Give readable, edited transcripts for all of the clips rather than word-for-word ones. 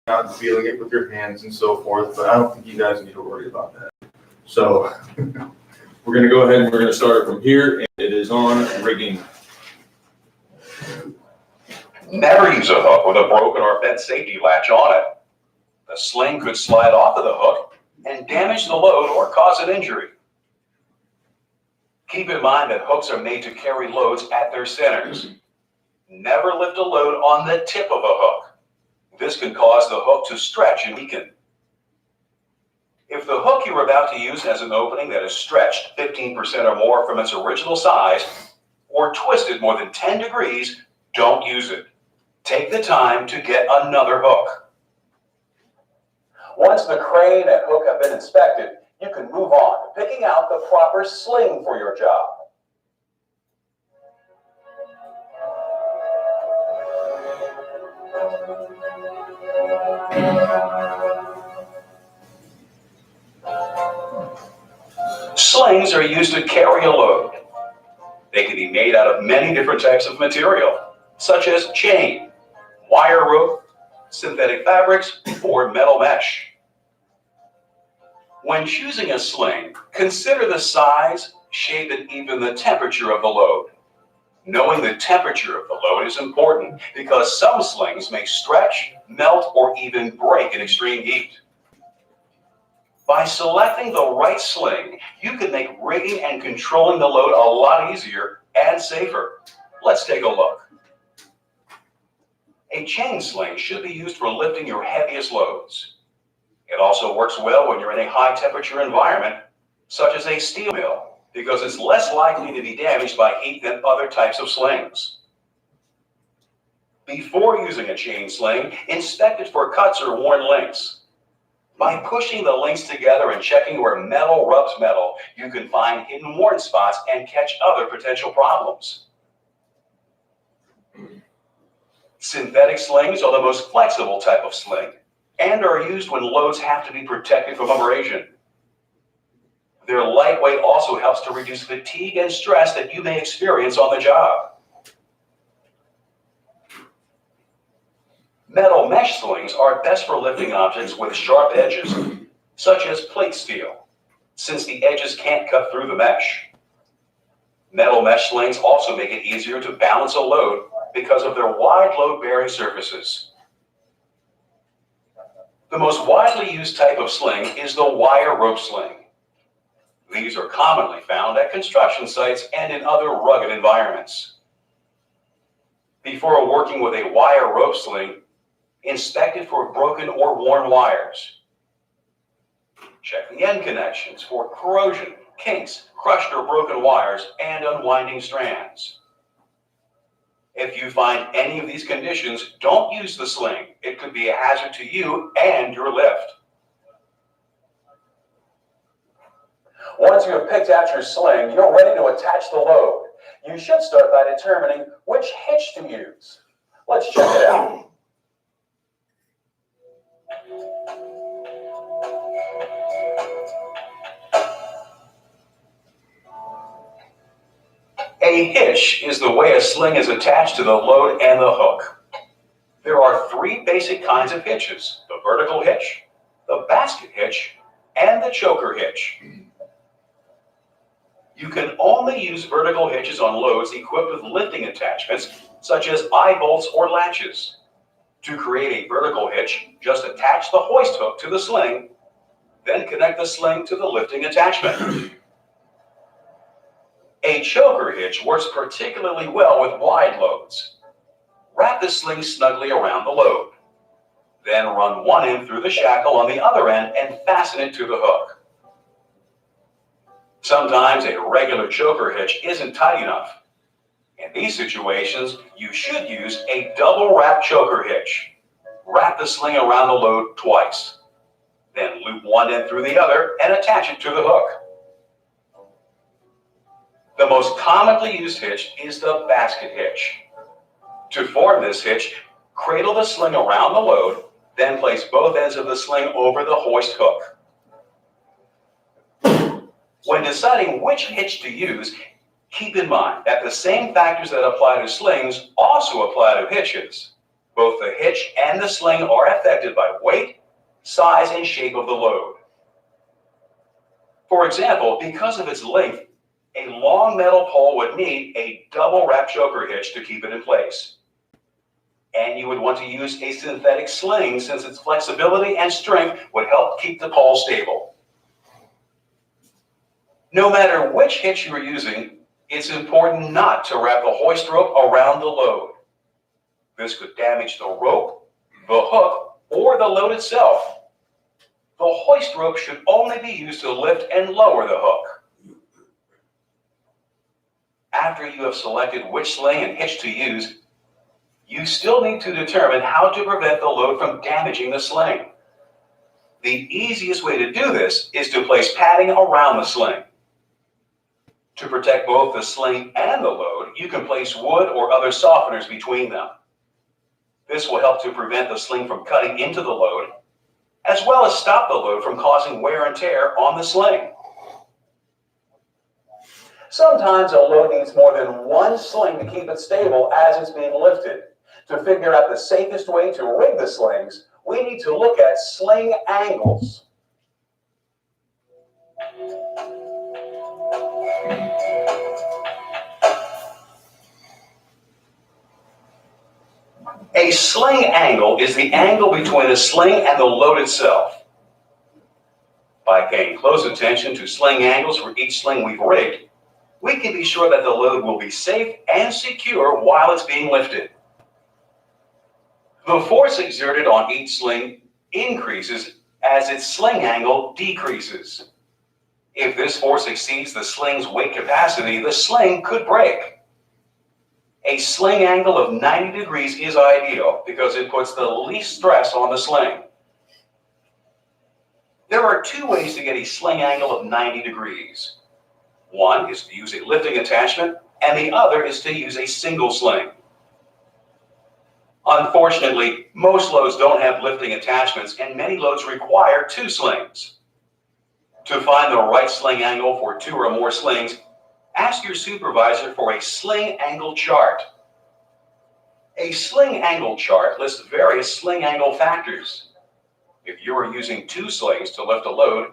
out and feeling it with your hands and so forth, but I don't think you guys need to worry about that. So we're going to go ahead and we're going to start it from here, and it is on rigging. Never use a hook with a broken or bent safety latch on it. The sling could slide off of the hook and damage the load or cause an injury. Keep in mind that hooks are made to carry loads at their centers. Never lift a load on the tip of a hook. This can cause the hook to stretch and weaken. If the hook you're about to use has an opening that is stretched 15% or more from its original size or twisted more than 10 degrees, don't use it. Take the time to get another hook. Once the crane and hook have been inspected, you can move on to picking out the proper sling for your job. Slings are used to carry a load. They can be made out of many different types of material, such as chain, wire rope, synthetic fabrics, or metal mesh. When choosing a sling, consider the size, shape, and even the temperature of the load. Knowing the temperature of the load is important because some slings may stretch, melt, or even break in extreme heat. By selecting the right sling, you can make rigging and controlling the load a lot easier and safer. Let's take a look. A chain sling should be used for lifting your heaviest loads. It also works well when you're in a high temperature environment, such as a steel mill, because it's less likely to be damaged by heat than other types of slings. Before using a chain sling, inspect it for cuts or worn links. By pushing the links together and checking where metal rubs metal, you can find hidden worn spots and catch other potential problems. Synthetic slings are the most flexible type of sling and are used when loads have to be protected from abrasion. Their lightweight also helps to reduce fatigue and stress that you may experience on the job. Metal mesh slings are best for lifting objects with sharp edges, such as plate steel, since the edges can't cut through the mesh. Metal mesh slings also make it easier to balance a load because of their wide load-bearing surfaces. The most widely used type of sling is the wire rope sling. These are commonly found at construction sites and in other rugged environments. Before working with a wire rope sling, inspect it for broken or worn wires. Check the end connections for corrosion, kinks, crushed or broken wires, and unwinding strands. If you find any of these conditions, don't use the sling. It could be a hazard to you and your lift. Once you have picked out your sling, you're ready to attach the load. You should start by determining which hitch to use. Let's check it out. A hitch is the way a sling is attached to the load and the hook. There are three basic kinds of hitches: the vertical hitch, the basket hitch, and the choker hitch. You can only use vertical hitches on loads equipped with lifting attachments, such as eye bolts or latches. To create a vertical hitch, just attach the hoist hook to the sling, then connect the sling to the lifting attachment. A choker hitch works particularly well with wide loads. Wrap the sling snugly around the load. Then run one end through the shackle on the other end and fasten it to the hook. Sometimes a regular choker hitch isn't tight enough. In these situations, you should use a double wrap choker hitch. Wrap the sling around the load twice. Then loop one end through the other and attach it to the hook. The most commonly used hitch is the basket hitch. To form this hitch, cradle the sling around the load, then place both ends of the sling over the hoist hook. When deciding which hitch to use, keep in mind that the same factors that apply to slings also apply to hitches. Both the hitch and the sling are affected by weight, size, and shape of the load. For example, because of its length, a long metal pole would need a double wrap choker hitch to keep it in place. And you would want to use a synthetic sling since its flexibility and strength would help keep the pole stable. No matter which hitch you are using, it's important not to wrap the hoist rope around the load. This could damage the rope, the hook, or the load itself. The hoist rope should only be used to lift and lower the hook. After you have selected which sling and hitch to use, you still need to determine how to prevent the load from damaging the sling. The easiest way to do this is to place padding around the sling. To protect both the sling and the load, you can place wood or other softeners between them. This will help to prevent the sling from cutting into the load, as well as stop the load from causing wear and tear on the sling. Sometimes a load needs more than one sling to keep it stable as it's being lifted. To figure out the safest way to rig the slings, we need to look at sling angles. A sling angle is the angle between the sling and the load itself. By paying close attention to sling angles for each sling we've rigged, we can be sure that the load will be safe and secure while it's being lifted. The force exerted on each sling increases as its sling angle decreases. If this force exceeds the sling's weight capacity, the sling could break. A sling angle of 90 degrees is ideal because it puts the least stress on the sling. There are two ways to get a sling angle of 90 degrees. One is to use a lifting attachment, and the other is to use a single sling. Unfortunately, most loads don't have lifting attachments, and many loads require two slings. To find the right sling angle for two or more slings, ask your supervisor for a sling angle chart. A sling angle chart lists various sling angle factors. If you are using two slings to lift a load,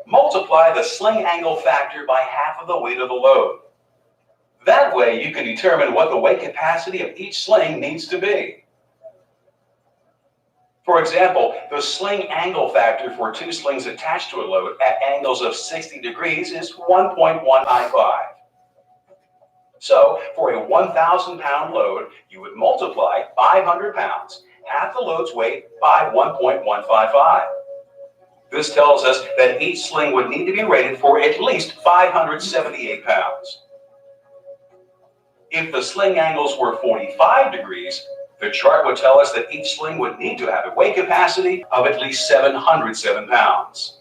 multiply the sling angle factor by half of the weight of the load. That way you can determine what the weight capacity of each sling needs to be. For example, the sling angle factor for two slings attached to a load at angles of 60 degrees is 1.195. So for a 1,000-pound load, you would multiply 500 pounds, half the load's weight, by 1.155. This tells us that each sling would need to be rated for at least 578 pounds. If the sling angles were 45 degrees, the chart would tell us that each sling would need to have a weight capacity of at least 707 pounds.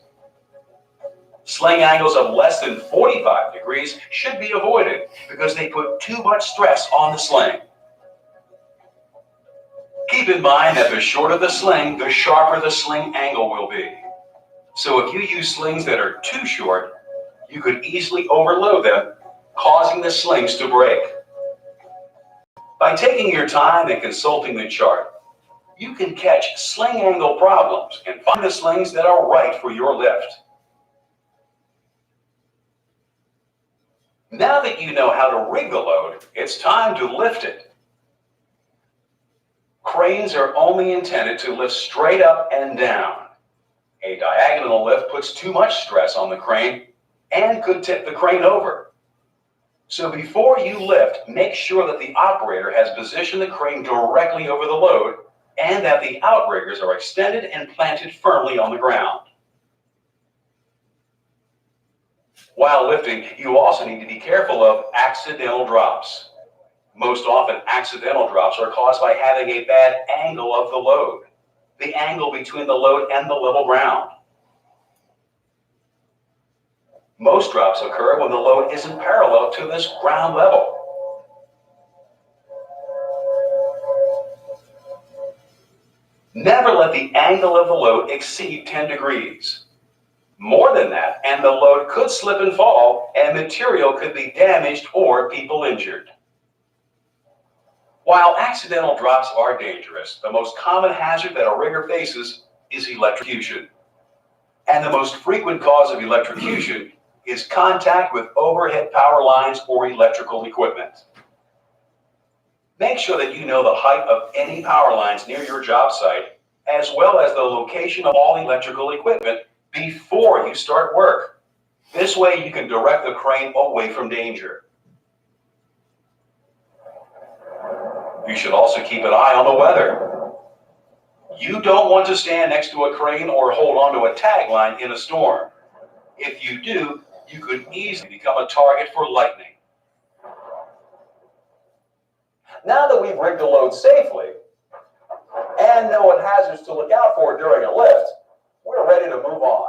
Sling angles of less than 45 degrees should be avoided because they put too much stress on the sling. Keep in mind that the shorter the sling, the sharper the sling angle will be. So if you use slings that are too short, you could easily overload them, causing the slings to break. By taking your time and consulting the chart, you can catch sling angle problems and find the slings that are right for your lift. Now that you know how to rig the load, it's time to lift it. Cranes are only intended to lift straight up and down. A diagonal lift puts too much stress on the crane and could tip the crane over. So before you lift, make sure that the operator has positioned the crane directly over the load and that the outriggers are extended and planted firmly on the ground. While lifting, you also need to be careful of accidental drops. Most often, accidental drops are caused by having a bad angle of the load, the angle between the load and the level ground. Most drops occur when the load isn't parallel to this ground level. Never let the angle of the load exceed 10 degrees. More than that, and the load could slip and fall, and material could be damaged or people injured. While accidental drops are dangerous, the most common hazard that a rigger faces is electrocution. And the most frequent cause of electrocution is contact with overhead power lines or electrical equipment. Make sure that you know the height of any power lines near your job site, as well as the location of all electrical equipment before you start work. This way you can direct the crane away from danger. You should also keep an eye on the weather. You don't want to stand next to a crane or hold onto a tag line in a storm. If you do, you could easily become a target for lightning. Now that we've rigged a load safely and know what hazards to look out for during a lift, we're ready to move on.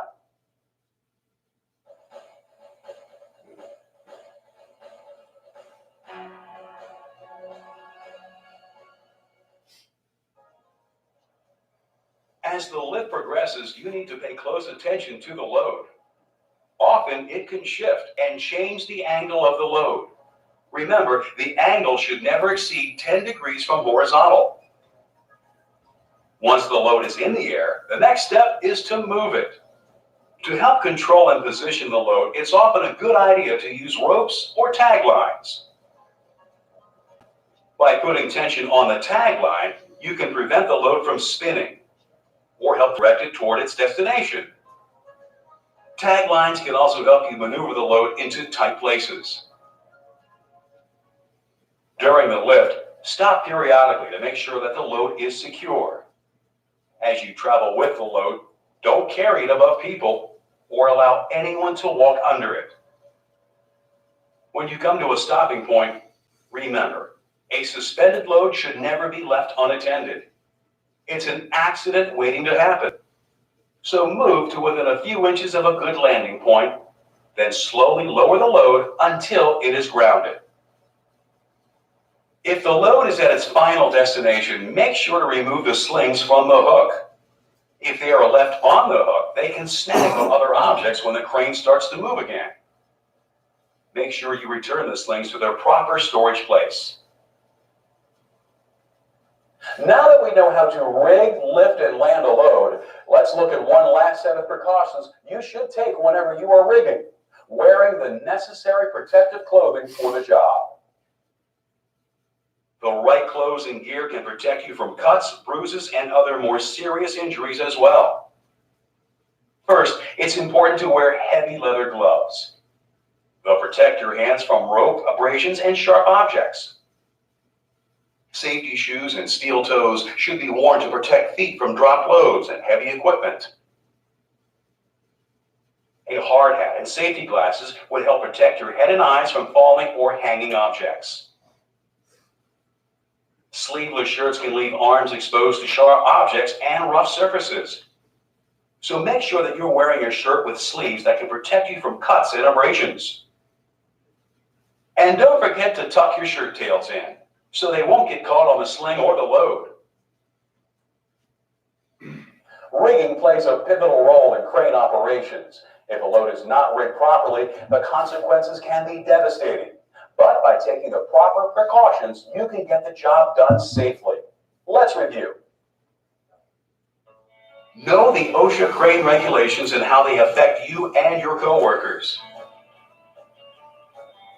As the lift progresses, you need to pay close attention to the load. Often it can shift and change the angle of the load. Remember, the angle should never exceed 10 degrees from horizontal. Once the load is in the air, the next step is to move it. To help control and position the load, it's often a good idea to use ropes or tag lines. By putting tension on the tag line, you can prevent the load from spinning or help direct it toward its destination. Tag lines can also help you maneuver the load into tight places. During the lift, stop periodically to make sure that the load is secure. As you travel with the load, don't carry it above people or allow anyone to walk under it. When you come to a stopping point, remember, a suspended load should never be left unattended. It's an accident waiting to happen. So move to within a few inches of a good landing point, then slowly lower the load until it is grounded. If the load is at its final destination, make sure to remove the slings from the hook. If they are left on the hook, they can snag on other objects when the crane starts to move again. Make sure you return the slings to their proper storage place. Now that we know how to rig, lift, and land a load, let's look at one last set of precautions you should take whenever you are rigging, wearing the necessary protective clothing for the job. The right clothes and gear can protect you from cuts, bruises, and other more serious injuries as well. First, it's important to wear heavy leather gloves. They'll protect your hands from rope, abrasions, and sharp objects. Safety shoes and steel toes should be worn to protect feet from dropped loads and heavy equipment. A hard hat and safety glasses would help protect your head and eyes from falling or hanging objects. Sleeveless shirts can leave arms exposed to sharp objects and rough surfaces. So make sure that you're wearing a shirt with sleeves that can protect you from cuts and abrasions. And don't forget to tuck your shirt tails in, so they won't get caught on the sling or the load. Rigging plays a pivotal role in crane operations. If a load is not rigged properly, the consequences can be devastating. But by taking the proper precautions, you can get the job done safely. Let's review. Know the OSHA crane regulations and how they affect you and your coworkers.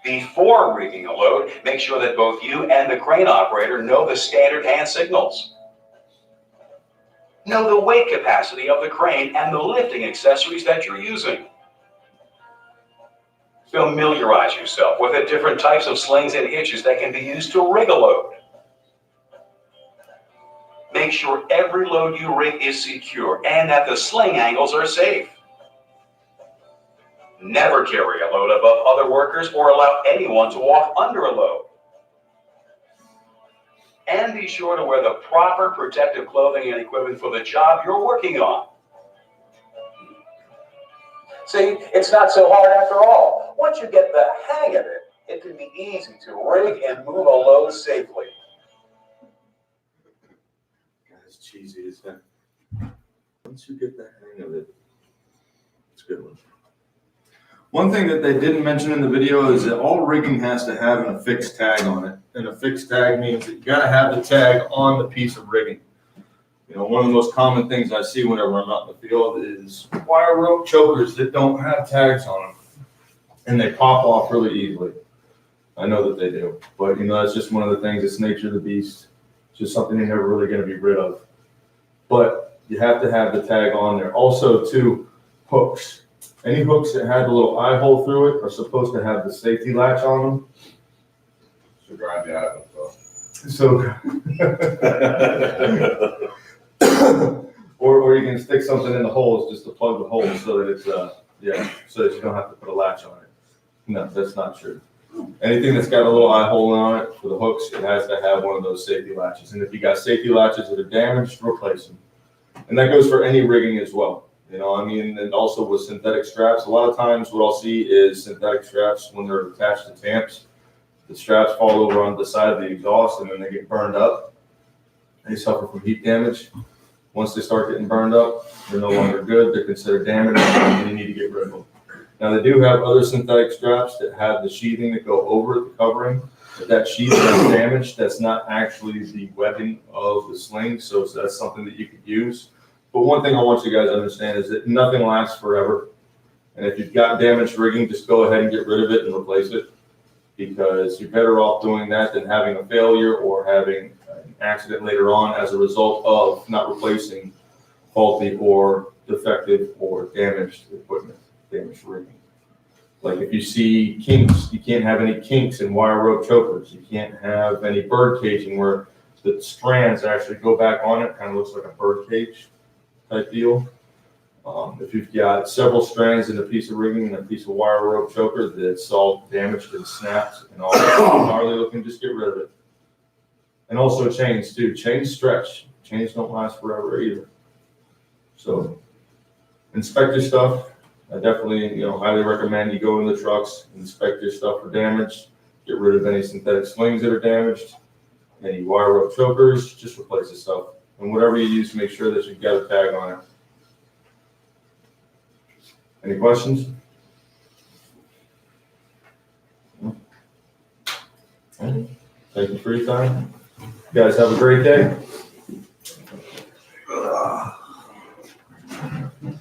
Before rigging a load, make sure that both you and the crane operator know the standard hand signals. Know the weight capacity of the crane and the lifting accessories that you're using. Familiarize yourself with the different types of slings and hitches that can be used to rig a load. Make sure every load you rig is secure and that the sling angles are safe. Never carry a load above other workers or allow anyone to walk under a load. And be sure to wear the proper protective clothing and equipment for the job you're working on. See, it's not so hard after all. Once you get the hang of it, it can be easy to rig and move a load safely. That's cheesy, isn't it? Once you get the hang of it, it's a good one. One thing that they didn't mention in the video is that all rigging has to have an affixed tag on it. and a fixed tag means that you gotta have the tag on the piece of rigging. You know, one of the most common things I see whenever I'm out in the field is wire rope chokers that don't have tags on them, and they pop off really easily. I know that they do, but you know, that's just one of the things, it's nature of the beast. It's just something you're never really gonna be rid of. But you have to have the tag on there. Also, too, hooks. Any hooks that had a little eye hole through it are supposed to have the safety latch on them. To drive you out of So, or you can stick something in the holes just to plug the holes so that it's, so that you don't have to put a latch on it. No, that's not true. Anything that's got a little eye hole on it for the hooks, it has to have one of those safety latches. And if you got safety latches that are damaged, replace them. And that goes for any rigging as well. You know, I mean, and also with synthetic straps, a lot of times what I'll see is synthetic straps when they're attached to tamps, the straps fall over on the side of the exhaust and then they get burned up. They suffer from heat damage. Once they start getting burned up, they're no longer good. They're considered damaged and you need to get rid of them. Now they do have other synthetic straps that have the sheathing that go over the covering. If that sheathing is damaged, that's not actually the webbing of the sling, so that's something that you could use. But one thing I want you guys to understand is that nothing lasts forever. And if you've got damaged rigging, just go ahead and get rid of it and replace it, because you're better off doing that than having a failure or having an accident later on as a result of not replacing faulty or defective or damaged equipment, damaged rigging. Like if you see kinks, you can't have any kinks in wire rope chokers. You can't have any bird caging where the strands actually go back on it, kind of looks like a bird cage type deal. If you've got several strands in a piece of rigging and a piece of wire rope choker that's all damaged and snapped and all gnarly looking, just get rid of it. And also chains too. Chains stretch. Chains don't last forever either. So inspect your stuff. I definitely, highly recommend you go in the trucks, inspect your stuff for damage, get rid of any synthetic slings that are damaged, any wire rope chokers, just replace the stuff. And whatever you use, make sure that you've got a tag on it. Any questions? Thank you for your time. You guys have a great day.